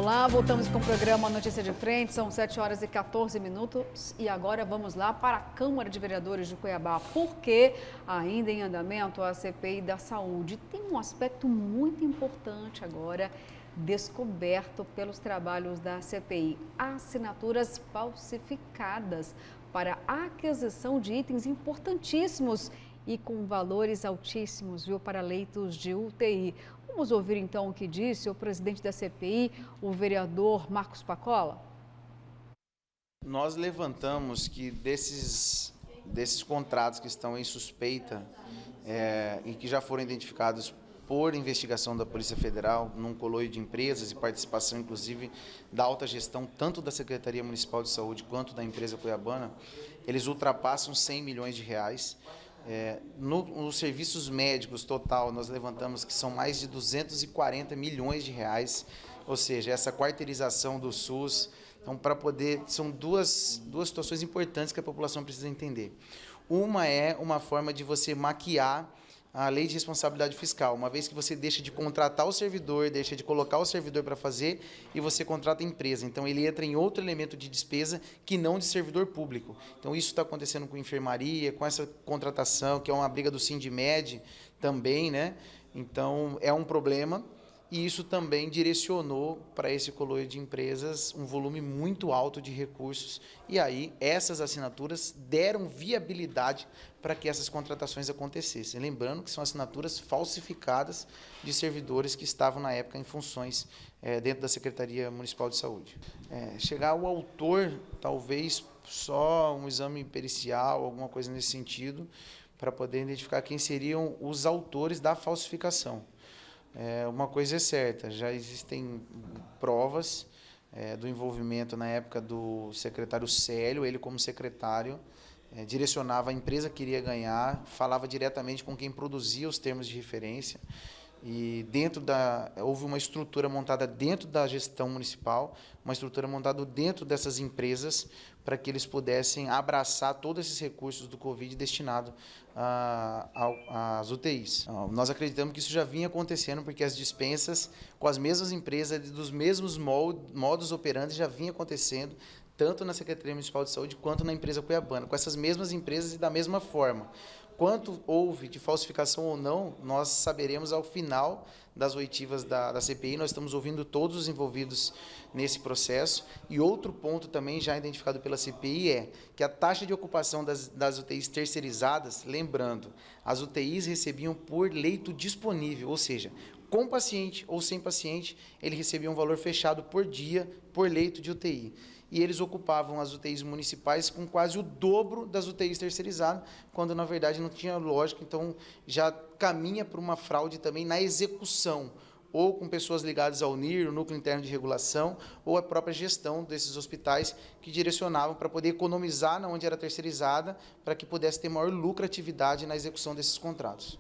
Olá, voltamos com o programa Notícia de Frente, são 7 horas e 14 minutos e agora vamos lá para a Câmara de Vereadores de Cuiabá, porque ainda em andamento a CPI da saúde tem um aspecto muito importante agora descoberto pelos trabalhos da CPI, assinaturas falsificadas para a aquisição de itens importantíssimos e com valores altíssimos, viu, para leitos de UTI. Vamos ouvir então o que disse o presidente da CPI, o vereador Marcos Pacola. Nós levantamos que desses contratos que estão em suspeita e que já foram identificados por investigação da Polícia Federal, num coloio de empresas e participação, inclusive, da alta gestão, tanto da Secretaria Municipal de Saúde quanto da empresa cuiabana, eles ultrapassam 100 milhões de reais. Nos serviços médicos total, nós levantamos que são mais de 240 milhões de reais, ou seja, essa quarteirização do SUS. Então, são duas situações importantes que a população precisa entender. Uma é uma forma de você maquiar a lei de responsabilidade fiscal, uma vez que você deixa de contratar o servidor, deixa de colocar o servidor para fazer e você contrata a empresa. Então, ele entra em outro elemento de despesa que não de servidor público. Então, isso está acontecendo com enfermaria, com essa contratação, que é uma briga do Sindmed também, né? Então, é um problema. E isso também direcionou para esse coloio de empresas um volume muito alto de recursos. E aí, essas assinaturas deram viabilidade para que essas contratações acontecessem. Lembrando que são assinaturas falsificadas de servidores que estavam, na época, em funções dentro da Secretaria Municipal de Saúde. Chegar ao autor, talvez só um exame pericial, alguma coisa nesse sentido, para poder identificar quem seriam os autores da falsificação. Uma coisa é certa, já existem provas do envolvimento na época do secretário Célio, ele como secretário direcionava a empresa que iria ganhar, falava diretamente com quem produzia os termos de referência e houve uma estrutura montada dentro da gestão municipal, uma estrutura montada dentro dessas empresas para que eles pudessem abraçar todos esses recursos do Covid destinado às UTIs. Nós acreditamos que isso já vinha acontecendo porque as dispensas com as mesmas empresas, dos mesmos modus operandi já vinha acontecendo, tanto na Secretaria Municipal de Saúde quanto na empresa cuiabana, com essas mesmas empresas e da mesma forma. Quanto houve de falsificação ou não, nós saberemos ao final das oitivas da CPI. Nós estamos ouvindo todos os envolvidos nesse processo. E outro ponto também já identificado pela CPI é que a taxa de ocupação das UTIs terceirizadas, lembrando, as UTIs recebiam por leito disponível, ou seja, com paciente ou sem paciente, ele recebia um valor fechado por dia, por leito de UTI. E eles ocupavam as UTIs municipais com quase o dobro das UTIs terceirizadas, quando na verdade não tinha lógica, então já caminha para uma fraude também na execução, ou com pessoas ligadas ao NIR, o Núcleo Interno de Regulação, ou a própria gestão desses hospitais que direcionavam para poder economizar na onde era terceirizada, para que pudesse ter maior lucratividade na execução desses contratos.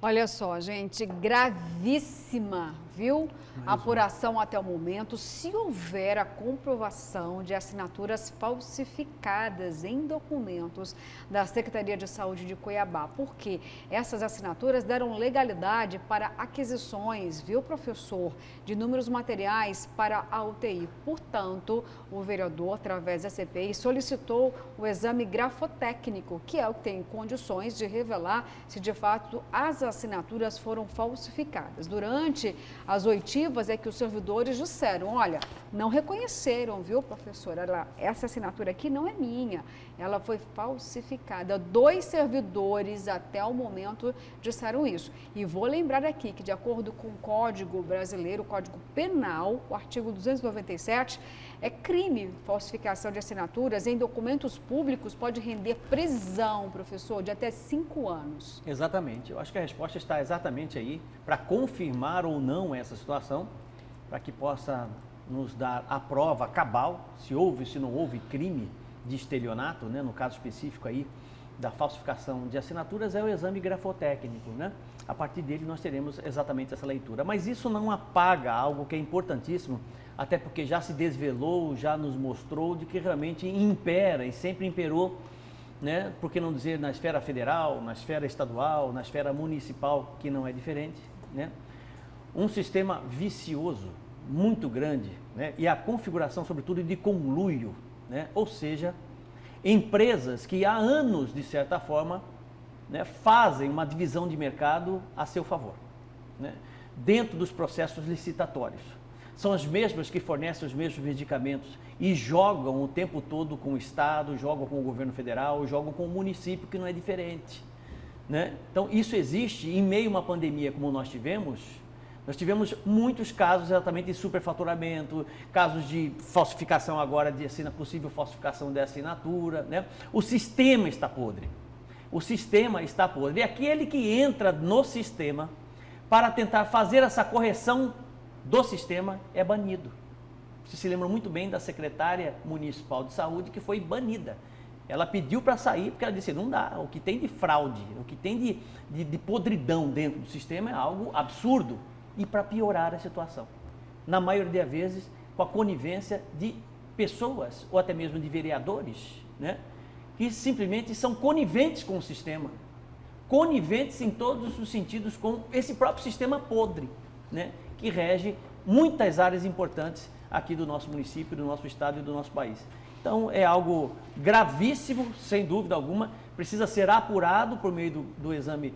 Olha só, gente, gravíssima, viu? Apuração até o momento, se houver a comprovação de assinaturas falsificadas em documentos da Secretaria de Saúde de Cuiabá, porque essas assinaturas deram legalidade para aquisições, viu, professor, de inúmeros materiais para a UTI. Portanto, o vereador, através da CPI, solicitou o exame grafotécnico, que é o que tem condições de revelar se de fato as assinaturas foram falsificadas. Durante as oitivas é que os servidores disseram, olha, não reconheceram, viu, professora? Essa assinatura aqui não é minha, ela foi falsificada. 2 servidores até o momento disseram isso. E vou lembrar aqui que, de acordo com o Código Brasileiro, o Código Penal, o artigo 297, é crime falsificação de assinaturas em documentos públicos, pode render prisão, professor, de até 5 anos. Exatamente. Eu acho que a resposta está exatamente aí para confirmar ou não essa situação, para que possa nos dar a prova cabal, se houve, se não houve crime de estelionato, né? No caso específico aí da falsificação de assinaturas, é o exame grafotécnico, né? A partir dele nós teremos exatamente essa leitura. Mas isso não apaga algo que é importantíssimo, até porque já se desvelou, já nos mostrou de que realmente impera e sempre imperou, né? Por que não dizer na esfera federal, na esfera estadual, na esfera municipal, que não é diferente, né? Um sistema vicioso, muito grande, né? E a configuração, sobretudo, de conluio, né? Ou seja, empresas que há anos, de certa forma, né, fazem uma divisão de mercado a seu favor, né? Dentro dos processos licitatórios. São as mesmas que fornecem os mesmos medicamentos e jogam o tempo todo com o Estado, jogam com o governo federal, jogam com o município, que não é diferente, né? Então, isso existe em meio a uma pandemia como nós tivemos muitos casos exatamente de superfaturamento, casos de falsificação agora, possível falsificação de assinatura, né? O sistema está podre. O sistema está podre. E aquele que entra no sistema para tentar fazer essa correção do sistema é banido. Você se lembra muito bem da secretária municipal de saúde que foi banida. Ela pediu para sair porque ela disse, não dá, o que tem de fraude, o que tem de podridão dentro do sistema é algo absurdo. E para piorar a situação, na maioria das vezes, com a conivência de pessoas, ou até mesmo de vereadores, né, que simplesmente são coniventes com o sistema, coniventes em todos os sentidos com esse próprio sistema podre, né, que rege muitas áreas importantes aqui do nosso município, do nosso estado e do nosso país. Então, é algo gravíssimo, sem dúvida alguma, precisa ser apurado por meio do exame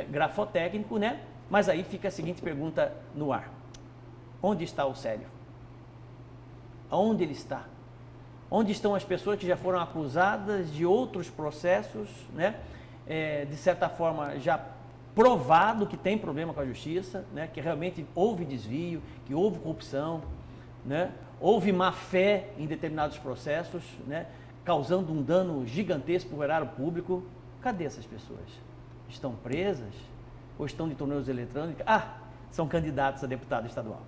grafotécnico, né? Mas aí fica a seguinte pergunta no ar: onde está o Célio? Aonde ele está? Onde estão as pessoas que já foram acusadas de outros processos, né? De certa forma já provado que tem problema com a justiça, né? Que realmente houve desvio, que houve corrupção, né? Houve má fé em determinados processos, né? Causando um dano gigantesco para o erário público. Cadê essas pessoas? Estão presas? Ou estão de torneios eletrônicos? São candidatos a deputado estadual.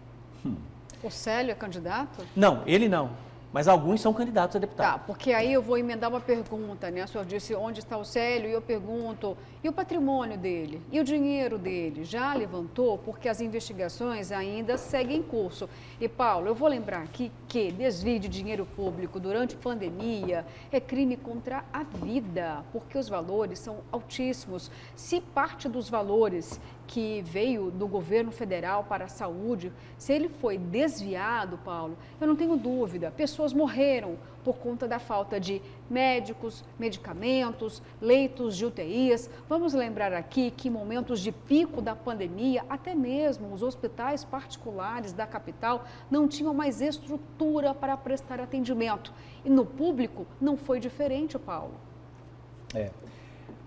O Célio é candidato? Não, ele não. Mas alguns são candidatos a deputado. Tá, porque aí eu vou emendar uma pergunta, né? O senhor disse onde está o Célio e eu pergunto, e o patrimônio dele? E o dinheiro dele? Já levantou? Porque as investigações ainda seguem em curso. E Paulo, eu vou lembrar aqui que desvio de dinheiro público durante pandemia é crime contra a vida, porque os valores são altíssimos. Se parte dos valores que veio do governo federal para a saúde, se ele foi desviado, Paulo, eu não tenho dúvida, pessoas morreram por conta da falta de médicos, medicamentos, leitos de UTIs. Vamos lembrar aqui que em momentos de pico da pandemia, até mesmo os hospitais particulares da capital não tinham mais estrutura para prestar atendimento. E no público não foi diferente, Paulo.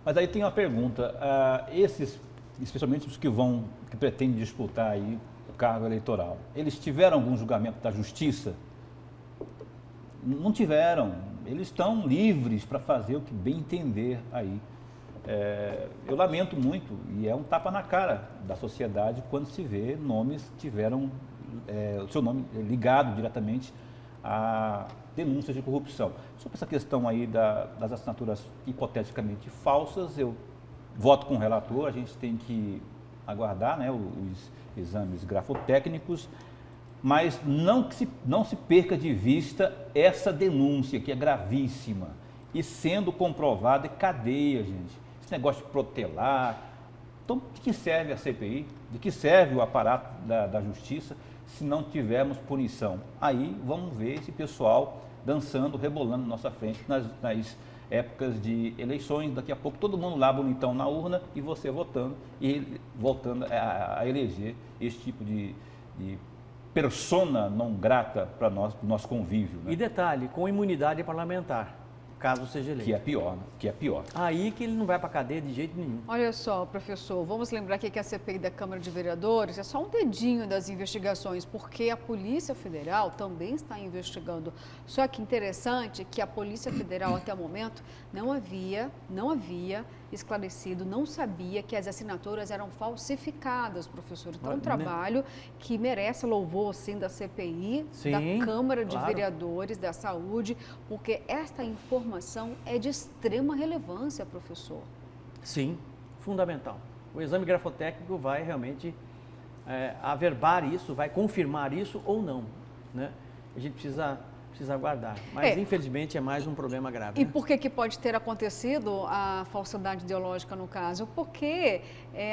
Mas aí tem uma pergunta, especialmente os que pretendem disputar aí o cargo eleitoral, eles tiveram algum julgamento da justiça? Não tiveram, eles estão livres para fazer o que bem entender aí. Eu lamento muito, e é um tapa na cara da sociedade quando se vê nomes que tiveram o seu nome ligado diretamente a denúncias de corrupção. Sobre essa questão aí das assinaturas hipoteticamente falsas, eu voto com o relator, a gente tem que aguardar, né, os exames grafotécnicos, mas não se perca de vista essa denúncia que é gravíssima e sendo comprovada é cadeia, gente. Esse negócio de protelar. Então, de que serve a CPI? De que serve o aparato da justiça se não tivermos punição? Aí vamos ver esse pessoal dançando, rebolando na nossa frente nas épocas de eleições. Daqui a pouco todo mundo lá bonitão na urna e você votando e voltando a eleger esse tipo de persona não grata para nós, pro nosso convívio. Né? E detalhe, com imunidade parlamentar, caso seja eleito. Que é pior, né? Que é pior. Aí que ele não vai para a cadeia de jeito nenhum. Olha só, professor, vamos lembrar aqui que a CPI da Câmara de Vereadores é só um dedinho das investigações, porque a Polícia Federal também está investigando. Só que interessante que a Polícia Federal, até o momento, não havia esclarecido, não sabia que as assinaturas eram falsificadas, professor. Então, é um trabalho que merece louvor, sim, da CPI, da Câmara de Vereadores, da Saúde, porque esta informação é de extrema relevância, professor. Sim, fundamental. O exame grafotécnico vai realmente averbar isso, vai confirmar isso ou não, né? A gente precisa precisa aguardar. Mas, infelizmente, é mais um problema grave. E né? por que pode ter acontecido a falsidade ideológica no caso? Porque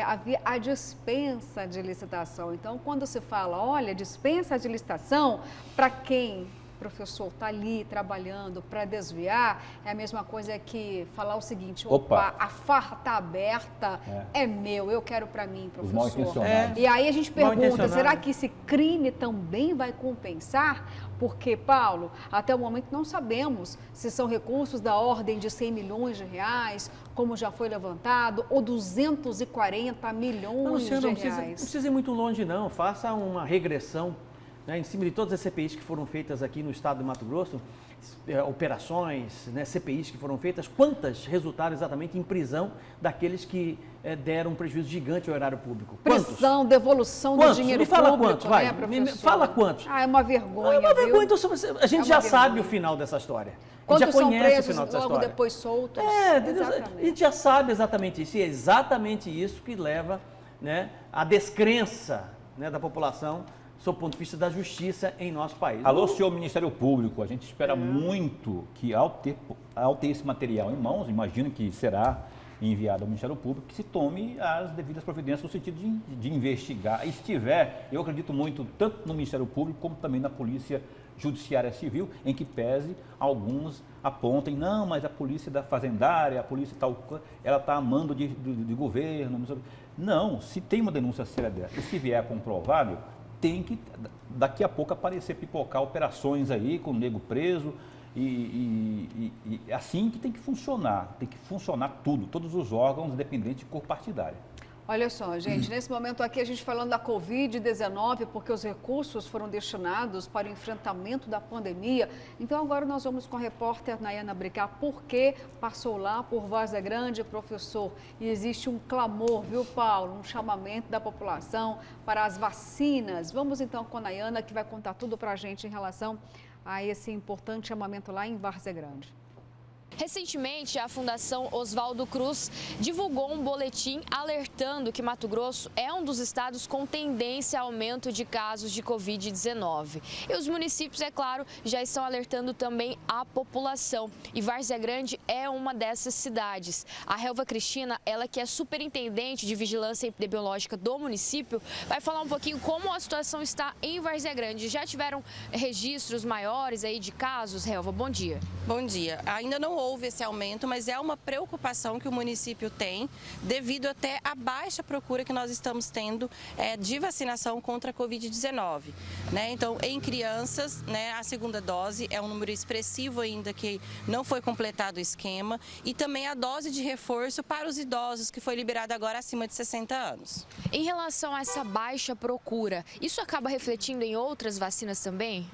havia a dispensa de licitação. Então, quando se fala, olha, dispensa de licitação, para quem... O professor está ali trabalhando para desviar, é a mesma coisa que falar o seguinte, opa, a farra está aberta, é meu, eu quero para mim, professor. Os mal intencionados. E aí a gente pergunta, será que esse crime também vai compensar? Porque, Paulo, até o momento não sabemos se são recursos da ordem de 100 milhões de reais, como já foi levantado, ou 240 milhões de reais. Não precisa ir muito longe, não. Faça uma regressão, né, em cima de todas as CPIs que foram feitas aqui no estado do Mato Grosso, operações, né, CPIs que foram feitas, quantas resultaram exatamente em prisão daqueles que deram um prejuízo gigante ao erário público? Prisão, devolução do dinheiro público, Me fala quantos, vai. Né, Me fala quantos. É uma vergonha, É uma vergonha, viu? então a gente já sabe o final dessa história. Quantos já são conhece presos o final dessa logo história. depois soltos? A gente já sabe exatamente isso. E é exatamente isso que leva, né, à descrença, né, da população sob o ponto de vista da justiça em nosso país. Alô, senhor Ministério Público, a gente espera muito que ao ter esse material em mãos, imagino que será enviado ao Ministério Público, que se tome as devidas providências no sentido de investigar. Estiver, eu acredito muito, tanto no Ministério Público como também na Polícia Judiciária Civil, em que pese alguns apontem, não, mas a polícia da fazendária, a polícia tal, ela está a mando de governo. Não, se tem uma denúncia séria dessa, e se vier comprovado, tem que, daqui a pouco, aparecer, pipocar operações aí com o nego preso e assim que tem que funcionar tudo, todos os órgãos, independente de cor partidária. Olha só, gente, nesse momento aqui a gente falando da Covid-19, porque os recursos foram destinados para o enfrentamento da pandemia. Então agora nós vamos com a repórter Nayana Bricá, porque passou lá por Várzea Grande, professor, e existe um clamor, viu, Paulo? Um chamamento da população para as vacinas. Vamos então com a Nayana, que vai contar tudo para a gente em relação a esse importante chamamento lá em Várzea Grande. Recentemente, a Fundação Oswaldo Cruz divulgou um boletim alertando que Mato Grosso é um dos estados com tendência a aumento de casos de Covid-19. E os municípios, é claro, já estão alertando também a população. E Várzea Grande é uma dessas cidades. A Helva Cristina, ela que é superintendente de vigilância epidemiológica do município, vai falar um pouquinho como a situação está em Várzea Grande. Já tiveram registros maiores aí de casos, Helva? Bom dia. Bom dia. Ainda não houve esse aumento, mas é uma preocupação que o município tem devido até à baixa procura que nós estamos tendo de vacinação contra a Covid-19. Né? Então, em crianças, né, a segunda dose é um número expressivo ainda que não foi completado o esquema, e também a dose de reforço para os idosos que foi liberada agora acima de 60 anos. Em relação a essa baixa procura, isso acaba refletindo em outras vacinas também?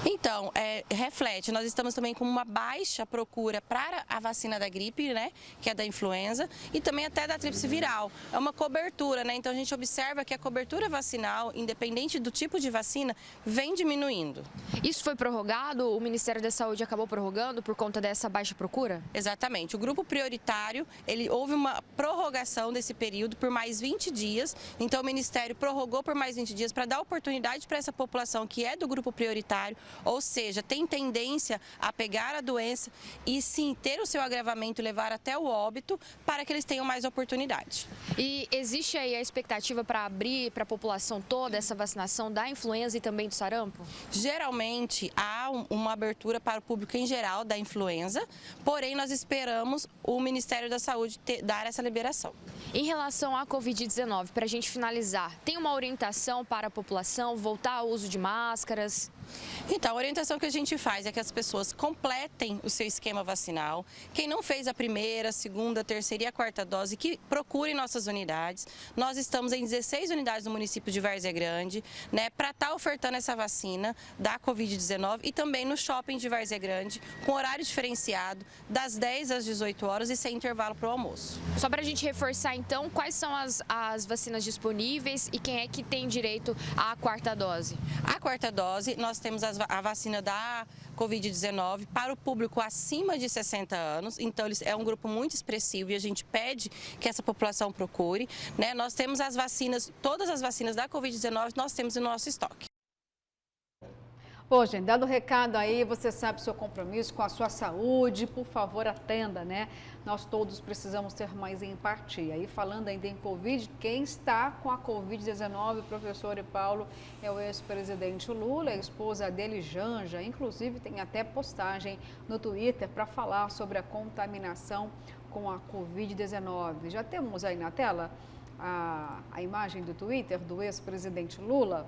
Então, reflete, nós estamos também com uma baixa procura para a vacina da gripe, né, que é da influenza, e também até da tríplice viral. É uma cobertura, né, então a gente observa que a cobertura vacinal, independente do tipo de vacina, vem diminuindo. Isso foi prorrogado? O Ministério da Saúde acabou prorrogando por conta dessa baixa procura? Exatamente. O grupo prioritário, houve uma prorrogação desse período por mais 20 dias, então o Ministério prorrogou por mais 20 dias para dar oportunidade para essa população que é do grupo prioritário, ou seja, tem tendência a pegar a doença e sim ter o seu agravamento e levar até o óbito para que eles tenham mais oportunidade. E existe aí a expectativa para abrir para a população toda essa vacinação da influenza e também do sarampo? Geralmente há uma abertura para o público em geral da influenza, porém nós esperamos o Ministério da Saúde dar essa liberação. Em relação à Covid-19, para a gente finalizar, tem uma orientação para a população voltar ao uso de máscaras? Então, a orientação que a gente faz é que as pessoas completem o seu esquema vacinal. Quem não fez a primeira, segunda, terceira e a quarta dose, que procure nossas unidades. Nós estamos em 16 unidades no município de Várzea Grande, né, para estar ofertando essa vacina da Covid-19 e também no shopping de Várzea Grande, com horário diferenciado, das 10 às 18 horas e sem intervalo para o almoço. Só para a gente reforçar, então, quais são as vacinas disponíveis e quem é que tem direito à quarta dose? A quarta dose, nós temos a vacina da Covid-19 para o público acima de 60 anos, então é um grupo muito expressivo e a gente pede que essa população procure, né? Nós temos as vacinas, todas as vacinas da Covid-19 nós temos no nosso estoque. Pô, gente, dado o recado aí, você sabe o seu compromisso com a sua saúde, por favor, atenda, né? Nós todos precisamos ter mais empatia. E falando ainda em Covid, quem está com a Covid-19, professor e Paulo, é o ex-presidente Lula, a esposa dele, Janja. Inclusive, tem até postagem no Twitter para falar sobre a contaminação com a Covid-19. Já temos aí na tela a imagem do Twitter do ex-presidente Lula.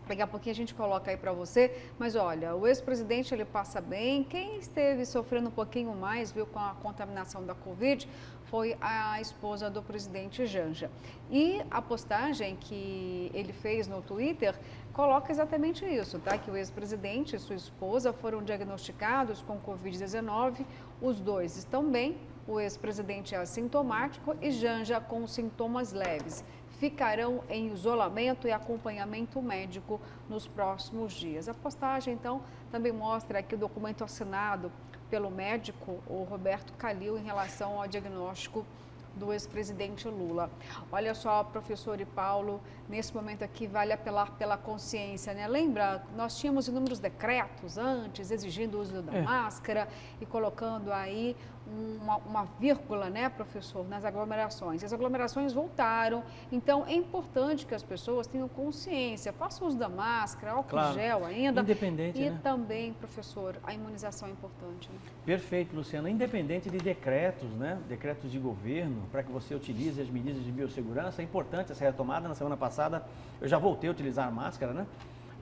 Daqui a pouquinho a gente coloca aí para você, mas olha, o ex-presidente ele passa bem, quem esteve sofrendo um pouquinho mais, viu, com a contaminação da Covid, foi a esposa do presidente Janja. E a postagem que ele fez no Twitter coloca exatamente isso, tá? Que o ex-presidente e sua esposa foram diagnosticados com Covid-19, os dois estão bem, o ex-presidente é assintomático e Janja com sintomas leves. Ficarão em isolamento e acompanhamento médico nos próximos dias. A postagem, então, também mostra aqui o documento assinado pelo médico, o Roberto Calil, em relação ao diagnóstico do ex-presidente Lula. Olha só, professor e Paulo, nesse momento aqui vale apelar pela consciência, né? Lembra, nós tínhamos inúmeros decretos antes, exigindo o uso da máscara e colocando aí uma vírgula, né, professor, nas aglomerações. As aglomerações voltaram, então é importante que as pessoas tenham consciência, façam uso da máscara, álcool gel ainda. Independente, e né? também, professor, a imunização é importante. Né? Perfeito, Luciana. Independente de decretos, né? Decretos de governo, para que você utilize as medidas de biossegurança, é importante essa retomada. Na semana passada eu já voltei a utilizar a máscara, né?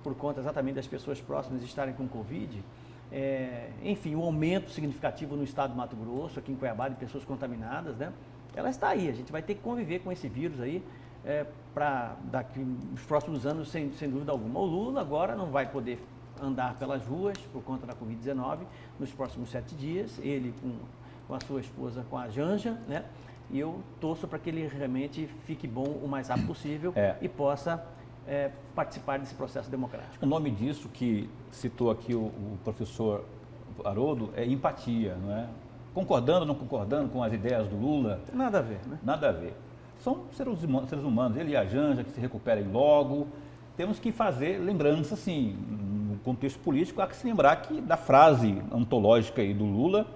Por conta exatamente das pessoas próximas estarem com Covid. Enfim, o aumento significativo no estado do Mato Grosso, aqui em Cuiabá, de pessoas contaminadas, né? Ela está aí, a gente vai ter que conviver com esse vírus aí para daqui nos próximos anos, sem dúvida alguma. O Lula agora não vai poder andar pelas ruas por conta da Covid-19 nos próximos 7 dias, ele com a sua esposa, com a Janja, né? E eu torço para que ele realmente fique bom o mais rápido possível e possa participar desse processo democrático. O nome disso que citou aqui o professor Haroldo é empatia, não é? Concordando ou não concordando com as ideias do Lula? Nada a ver, né? Nada a ver. São seres humanos, ele e a Janja, que se recuperem logo. Temos que fazer lembrança, sim, no contexto político, há que se lembrar da frase antológica aí do Lula,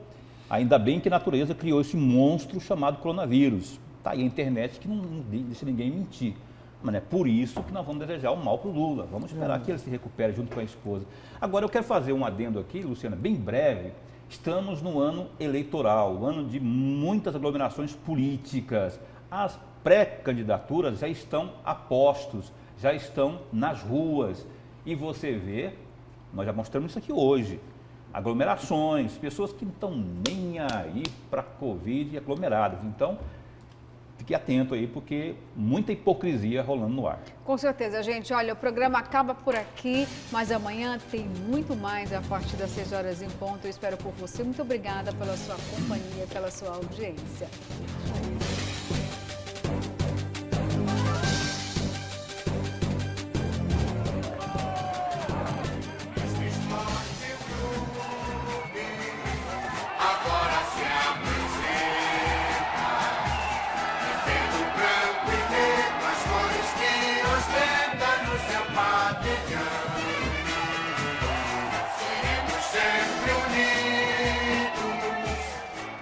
ainda bem que a natureza criou esse monstro chamado coronavírus. Está aí a internet que não deixa ninguém mentir. Mas é por isso que nós vamos desejar o mal para o Lula. Vamos esperar que ele se recupere junto com a esposa. Agora, eu quero fazer um adendo aqui, Luciana, bem breve. Estamos no ano eleitoral, ano de muitas aglomerações políticas. As pré-candidaturas já estão a postos, já estão nas ruas. E você vê, nós já mostramos isso aqui hoje, aglomerações, pessoas que não estão nem aí para a Covid e aglomeradas. Então, fique atento aí, porque muita hipocrisia rolando no ar. Com certeza, gente. Olha, o programa acaba por aqui, mas amanhã tem muito mais a partir das 6 horas em ponto. Eu espero por você. Muito obrigada pela sua companhia, pela sua audiência.